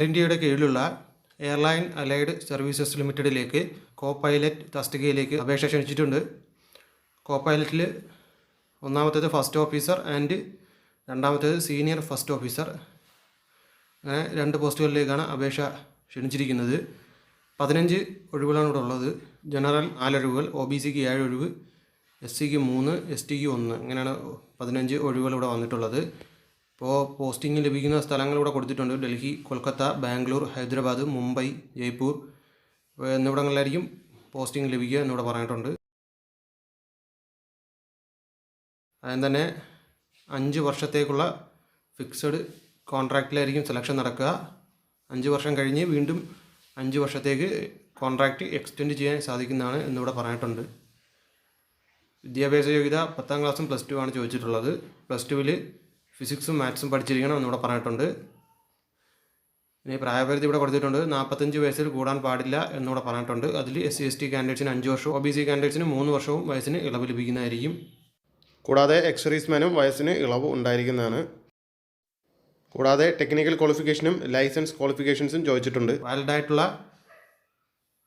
ഇന്ത്യയുടെ കീഴിലുള്ള airline allied services ലിമിറ്റഡിലേക്ക് കോ പൈലറ്റ് തസ്തികയിലേക്ക് അപേക്ഷ ക്ഷണിച്ചിട്ടുണ്ട്. കോ പൈലറ്റിൽ ഒന്നാമത്തേത് ഫസ്റ്റ് ഓഫീസർ ആൻഡ് രണ്ടാമത്തേത് സീനിയർ ഫസ്റ്റ് ഓഫീസർ. അങ്ങനെ 2 പോസ്റ്റുകളിലേക്കാണ് അപേക്ഷ ക്ഷണിച്ചിരിക്കുന്നത്. 15 ഒഴിവുകളാണ് ഇവിടെ ഉള്ളത്. ജനറൽ 4 ഒഴിവുകൾ, OBCക്ക് 7 ഒഴിവ്, SCക്ക് 3, STക്ക് 1, ഇങ്ങനെയാണ് 15 ഒഴിവുകൾ ഇവിടെ വന്നിട്ടുള്ളത്. ഇപ്പോൾ പോസ്റ്റിംഗ് ലഭിക്കുന്ന സ്ഥലങ്ങൾ ഇവിടെ കൊടുത്തിട്ടുണ്ട്. ഡൽഹി, കൊൽക്കത്ത, ബാംഗ്ലൂർ, ഹൈദരാബാദ്, മുംബൈ, ജയ്പൂർ എന്നിവിടങ്ങളിലായിരിക്കും പോസ്റ്റിംഗ് ലഭിക്കുക എന്നിവിടെ പറഞ്ഞിട്ടുണ്ട്. അതിന് തന്നെ 5 വർഷത്തേക്കുള്ള ഫിക്സഡ് കോൺട്രാക്റ്റിലായിരിക്കും സെലക്ഷൻ നടക്കുക. 5 വർഷം കഴിഞ്ഞ് വീണ്ടും 5 വർഷത്തേക്ക് കോൺട്രാക്റ്റ് എക്സ്റ്റെൻഡ് ചെയ്യാൻ സാധിക്കുന്നതാണ് എന്നിവിടെ പറഞ്ഞിട്ടുണ്ട്. വിദ്യാഭ്യാസ യോഗ്യത 10ാം ക്ലാസ്സും +2 ആണ് ചോദിച്ചിട്ടുള്ളത്. +2ൽ ഫിസിക്സും മാത്സും പഠിച്ചിരിക്കണം എന്നിവിടെ പറഞ്ഞിട്ടുണ്ട്. ഇനി പ്രായപരിധി ഇവിടെ കൊടുത്തിട്ടുണ്ട്. 45 വയസ്സിൽ കൂടാൻ പാടില്ല എന്നിവിടെ പറഞ്ഞിട്ടുണ്ട്. അതിൽ SC/ST കാൻഡിഡേറ്റ്സിന് 5 വർഷവും OBC കാൻഡിഡേറ്റ്സിന് 3 വർഷവും വയസ്സിന് ഇളവ് ലഭിക്കുന്നതായിരിക്കും. കൂടാതെ എക്സർവീസ്മാനും വയസ്സിന് ഇളവ് ഉണ്ടായിരിക്കുന്നതാണ്. കൂടാതെ ടെക്നിക്കൽ ക്വാളിഫിക്കേഷനും ലൈസൻസ് ക്വാളിഫിക്കേഷൻസും ചോദിച്ചിട്ടുണ്ട്. വാലിഡായിട്ടുള്ള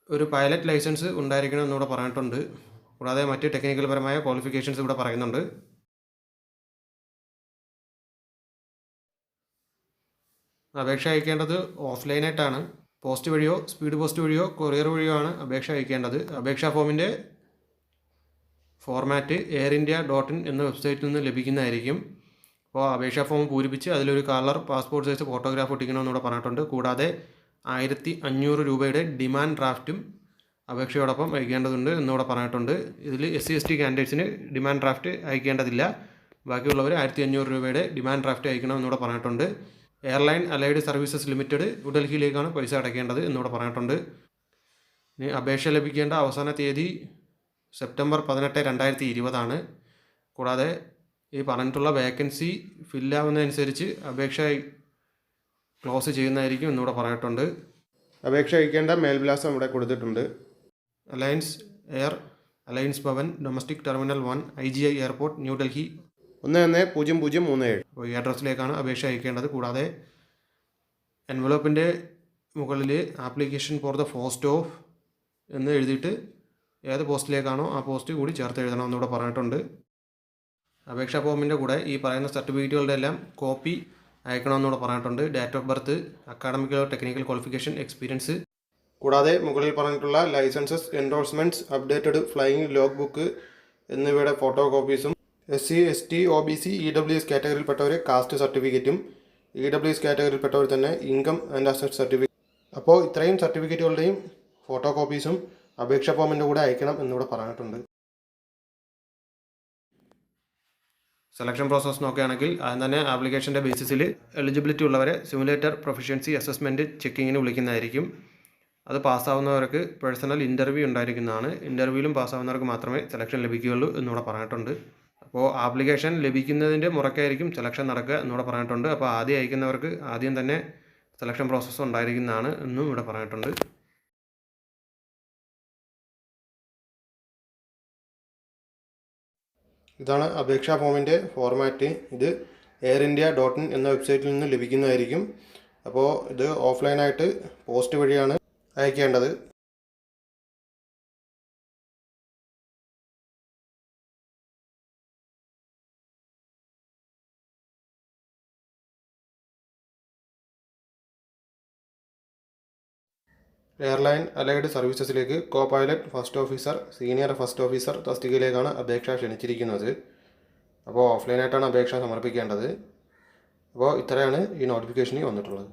ഒരു പൈലറ്റ് ലൈസൻസ് ഉണ്ടായിരിക്കണം എന്നിവിടെ പറഞ്ഞിട്ടുണ്ട്. കൂടാതെ മറ്റ് ടെക്നിക്കൽ പരമായ ക്വാളിഫിക്കേഷൻസ് ഇവിടെ പറയുന്നുണ്ട്. അപേക്ഷ അയക്കേണ്ടത് ഓഫ്ലൈനായിട്ടാണ്. പോസ്റ്റ് വഴിയോ സ്പീഡ് പോസ്റ്റ് വഴിയോ കൊറിയർ വഴിയോ ആണ് അപേക്ഷ അയക്കേണ്ടത്. അപേക്ഷാ ഫോമിൻ്റെ ഫോർമാറ്റ് air.india.in എന്ന വെബ്സൈറ്റിൽ നിന്ന് ലഭിക്കുന്നതായിരിക്കും. അപ്പോൾ അപേക്ഷാ ഫോം പൂരിപ്പിച്ച് അതിലൊരു കളർ പാസ്പോർട്ട് സൈസ് ഫോട്ടോഗ്രാഫ് ഒട്ടിക്കണമെന്നിവിടെ പറഞ്ഞിട്ടുണ്ട്. കൂടാതെ 1500 രൂപയുടെ ഡിമാൻഡ് ഡ്രാഫ്റ്റും അപേക്ഷയോടൊപ്പം അയക്കേണ്ടതുണ്ട് എന്നിവിടെ പറഞ്ഞിട്ടുണ്ട്. ഇതിൽ SC/ST കാൻഡിഡേറ്റ്സിന് ഡിമാൻഡ് ഡ്രാഫ്റ്റ് അയക്കേണ്ടതില്ല. ബാക്കിയുള്ളവർ 1500 രൂപയുടെ ഡിമാൻഡ് ഡ്രാഫ്റ്റ് അയക്കണം എന്നിവിടെ പറഞ്ഞിട്ടുണ്ട്. എയർലൈൻ അലൈഡ് സർവീസസ് ലിമിറ്റഡ് ന്യൂഡൽഹിയിലേക്കാണ് പൈസ അടയ്ക്കേണ്ടത് എന്നിവിടെ പറഞ്ഞിട്ടുണ്ട്. ഇനി അപേക്ഷ ലഭിക്കേണ്ട അവസാന തീയതി സെപ്റ്റംബർ 18, 2020 കൂടാതെ ഈ പറഞ്ഞിട്ടുള്ള വേക്കൻസി ഫില്ലാവുന്നതനുസരിച്ച് അപേക്ഷ ക്ലോസ് ചെയ്യുന്നതായിരിക്കും എന്നിവിടെ പറഞ്ഞിട്ടുണ്ട്. അപേക്ഷ അയക്കേണ്ട മേൽവിലാസം ഇവിടെ കൊടുത്തിട്ടുണ്ട്. Alliance air, alliance Bhavan, domestic terminal 1, IGI airport, New Delhi 110037. അപ്പോൾ ഈ അഡ്രസ്സിലേക്കാണ് അപേക്ഷ അയക്കേണ്ടത്. കൂടാതെ എൻവലപ്പിൻ്റെ മുകളിൽ application for the post of എന്ന് എഴുതിയിട്ട് ഏത് പോസ്റ്റിലേക്കാണോ ആ പോസ്റ്റ് കൂടി ചേർത്ത് എഴുതണം എന്നിവിടെ പറഞ്ഞിട്ടുണ്ട്. അപേക്ഷാ ഫോമിൻ്റെ കൂടെ ഈ പറയുന്ന സർട്ടിഫിക്കറ്റുകളുടെ എല്ലാം കോപ്പി അയക്കണമെന്നിവിടെ പറഞ്ഞിട്ടുണ്ട്. Date of birth, academic technical qualification, experience, കൂടാതെ മുകളിൽ പറഞ്ഞിട്ടുള്ള licenses, endorsements, updated flying log book photo ഫോട്ടോ കോപ്പീസും, SC/ST OBC EWS കാറ്റഗറിയിൽപ്പെട്ടവർ കാസ്റ്റ് സർട്ടിഫിക്കറ്റും, EWS കാറ്റഗറിയിൽപ്പെട്ടവർ തന്നെ ഇൻകം ആൻഡ് അസറ്റ് സർട്ടിഫിക്കറ്റ്. അപ്പോൾ ഇത്രയും സർട്ടിഫിക്കറ്റുകളുടെയും ഫോട്ടോ കോപ്പീസും അപേക്ഷാ ഫോമിൻ്റെ കൂടെ അയക്കണം എന്നിവിടെ പറഞ്ഞിട്ടുണ്ട്. സെലക്ഷൻ പ്രോസസ്സ് നോക്കുകയാണെങ്കിൽ ആദ്യം തന്നെ ആപ്ലിക്കേഷൻ്റെ ബേസിസിൽ എലിജിബിലിറ്റി ഉള്ളവരെ സിമുലേറ്റർ പ്രൊഫഷ്യൻസി അസസ്മെൻറ്റ് ചെക്കിങ്ങിന് വിളിക്കുന്നതായിരിക്കും. അത് പാസ്സാവുന്നവർക്ക് പേഴ്സണൽ ഇൻ്റർവ്യൂ ഉണ്ടായിരിക്കുന്നതാണ്. ഇൻ്റർവ്യൂവിലും പാസ്സാവുന്നവർക്ക് മാത്രമേ സെലക്ഷൻ ലഭിക്കുകയുള്ളൂ എന്നിവിടെ പറഞ്ഞിട്ടുണ്ട്. അപ്പോൾ ആപ്ലിക്കേഷൻ ലഭിക്കുന്നതിൻ്റെ മുറയ്ക്കായിരിക്കും സെലക്ഷൻ നടക്കുക എന്നിവിടെ പറഞ്ഞിട്ടുണ്ട്. അപ്പോൾ ആദ്യം അയക്കുന്നവർക്ക് ആദ്യം തന്നെ സെലക്ഷൻ പ്രോസസ്സ് ഉണ്ടായിരിക്കുന്നതാണ് എന്നും ഇവിടെ പറഞ്ഞിട്ടുണ്ട്. ഇതാണ് അപേക്ഷാ ഫോമിൻ്റെ ഫോർമാറ്റ്. ഇത് air.india.in എന്ന വെബ്സൈറ്റിൽ നിന്ന് ലഭിക്കുന്നതായിരിക്കും. അപ്പോൾ ഇത് ഓഫ്ലൈനായിട്ട് പോസ്റ്റ് വഴിയാണ് അയക്കേണ്ടത്. എയർലൈൻ അലൈഡ് സർവീസസിലേക്ക് co pilot first officer, senior first officer തസ്തികയിലേക്കാണ് അപേക്ഷ ക്ഷണിച്ചിരിക്കുന്നത്. അപ്പോൾ ഓഫ്ലൈനായിട്ടാണ് അപേക്ഷ സമർപ്പിക്കേണ്ടത്. അപ്പോൾ ഇത്രയാണ് ഈ നോട്ടിഫിക്കേഷനിൽ വന്നിട്ടുള്ളത്.